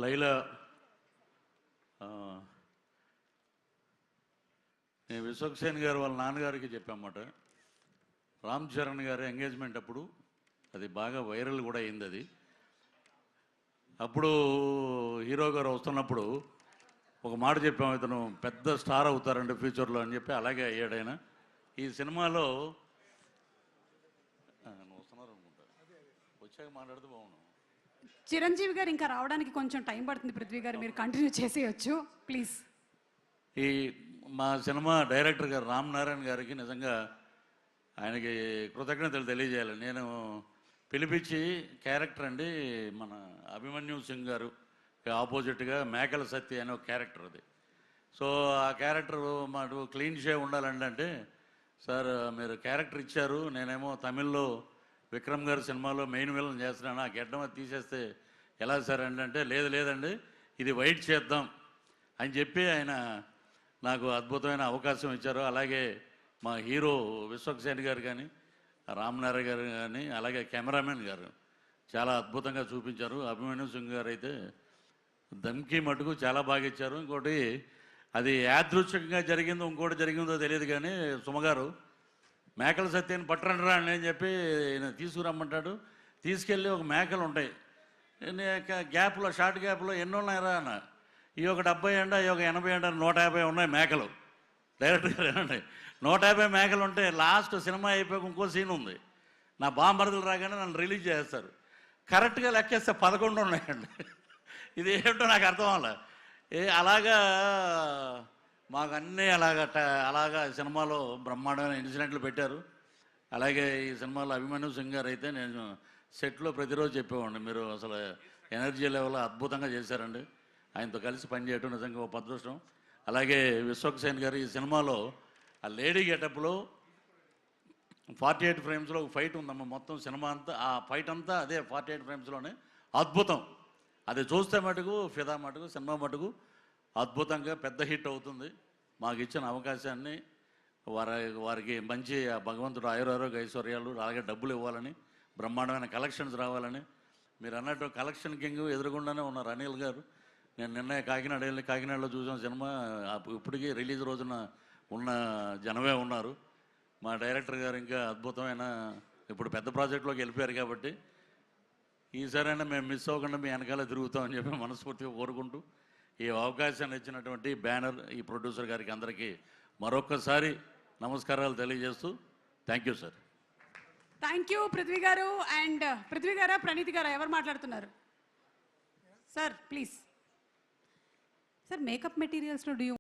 లైలా నేను విశ్వక్సేన్ గారు వాళ్ళ నాన్నగారికి చెప్పామాట. రామ్ చరణ్ గారి ఎంగేజ్మెంట్ అప్పుడు అది బాగా వైరల్ కూడా అయింది. అది అప్పుడు హీరో గారు వస్తున్నప్పుడు ఒక మాట చెప్పాము, ఇతను పెద్ద స్టార్ అవుతారండి ఫ్యూచర్లో అని చెప్పి. అలాగే అయ్యాడైనా. ఈ సినిమాలో వస్తున్నారు అనుకుంటా, వచ్చాక మాట్లాడితే బాగున్నాను. చిరంజీవి గారు ఇంకా రావడానికి కొంచెం టైం పడుతుంది. పృథ్వీ గారు మీరు కంటిన్యూ చేసేయచ్చు ప్లీజ్. ఈ మా సినిమా డైరెక్టర్ గారు రామ్ నారాయణ గారికి నిజంగా ఆయనకి కృతజ్ఞతలు తెలియజేయాలి. నేను పిలిపించి క్యారెక్టర్ అండి మన అభిమన్యు సింగ్ గారు ఆపోజిట్గా మేకల సత్య అనే ఒక క్యారెక్టర్ అది. సో ఆ క్యారెక్టర్ మాకు క్లీన్ షేవ్ ఉండాలండి అంటే, సార్ మీరు క్యారెక్టర్ ఇచ్చారు, నేనేమో తమిళ్లో విక్రమ్ గారి సినిమాలో మెయిన్ విలన్ చేస్తున్నాను, ఆ గెడ్డం అది తీసేస్తే ఎలా సార్ అంటే, లేదండి ఇది వైట్ చేద్దాం అని చెప్పి ఆయన నాకు అద్భుతమైన అవకాశం ఇచ్చారు. అలాగే మా హీరో విశ్వక్సేన్ గారు కానీ, రామ్నారాయణ గారు కానీ, అలాగే కెమెరామెన్ గారు చాలా అద్భుతంగా చూపించారు. అభిమన్యు సింగ్ గారు అయితే దమ్కి మటుకు చాలా బాగా ఇచ్చారు. ఇంకోటి అది యాదృచ్ఛికంగా జరిగిందో ఇంకోటి జరిగిందో తెలియదు కానీ, సుమగారు మేకల సత్యాన్ని పట్టరండి అని చెప్పి తీసుకురమ్మంటాడు. తీసుకెళ్ళి ఒక మేకలు ఉంటాయి గ్యాప్లో, షార్ట్ గ్యాప్లో ఎన్ని ఉన్నాయరా అన్న, ఈ ఒక 70 అంట, ఈ ఒక 80 అంట, 150 ఉన్నాయి మేకలు. డైరెక్ట్ గారు ఏమండి 150 మేకలు ఉంటే లాస్ట్ సినిమా అయిపోయాక ఇంకో సీన్ ఉంది, నా బాంబరదలు రాగానే నన్ను రిలీజ్ చేస్తారు. కరెక్ట్గా లెక్కేస్తే 11 ఉన్నాయండి. ఇది ఏంటో నాకు అర్థం అవ్వాలి. అలాగా మాకు అన్నీ అలాగా సినిమాలో బ్రహ్మాండమైన ఇన్సిడెంట్లు పెట్టారు. అలాగే ఈ సినిమాలో అభిమన్యు సింగ్ గారు అయితే నేను సెట్లో ప్రతిరోజు చెప్పేవాడిని, మీరు అసలు ఎనర్జీ లెవెల్ అద్భుతంగా చేశారండి. ఆయనతో కలిసి పనిచేయటం నిజంగా ఒక అదృష్టం. అలాగే విశ్వక్సేన్ గారు ఈ సినిమాలో ఆ లేడీ గెటప్లో 48 ఫ్రేమ్స్లో ఒక ఫైట్ ఉందమ్మా. మొత్తం సినిమా అంతా ఆ ఫైట్ అంతా అదే 48 ఫ్రేమ్స్లోనే అద్భుతం. అది చూస్తే మటుకు ఫిదా మటుకు సినిమా మటుకు అద్భుతంగా పెద్ద హిట్ అవుతుంది. మాకు ఇచ్చిన అవకాశాన్ని వారికి మంచి భగవంతుడు ఆయురారోగ్య ఐశ్వర్యాలు, అలాగే డబ్బులు ఇవ్వాలని, బ్రహ్మాండమైన కలెక్షన్స్ రావాలని. మీరు అన్నట్టు కలెక్షన్ కింగ్ ఎదురుగుండానే ఉన్నారు అనిల్ గారు. నేను నిన్న కాకినాడ వెళ్ళి కాకినాడలో చూసిన సినిమా ఇప్పటికీ రిలీజ్ రోజున ఉన్న జనమే ఉన్నారు. మా డైరెక్టర్ గారు ఇంకా అద్భుతమైన ఇప్పుడు పెద్ద ప్రాజెక్టులోకి వెళ్ళిపోయారు కాబట్టి ఈసారైనా మేము మిస్ అవ్వకుండా మీ వెనకాల తిరుగుతామని చెప్పి మనస్ఫూర్తిగా కోరుకుంటూ, ఈ అవకాశాన్ని ఇచ్చినటువంటి బ్యానర్, ఈ ప్రొడ్యూసర్ గారికి అందరికీ మరొక్కసారి నమస్కారాలు తెలియజేస్తూ thank you sir. Thank you Prithvi garu. And Prithvi గారా ప్రణీత్ గారా ఎవరు మాట్లాడుతున్నారు? Sir please. Sir makeup మెటీరియల్స్లో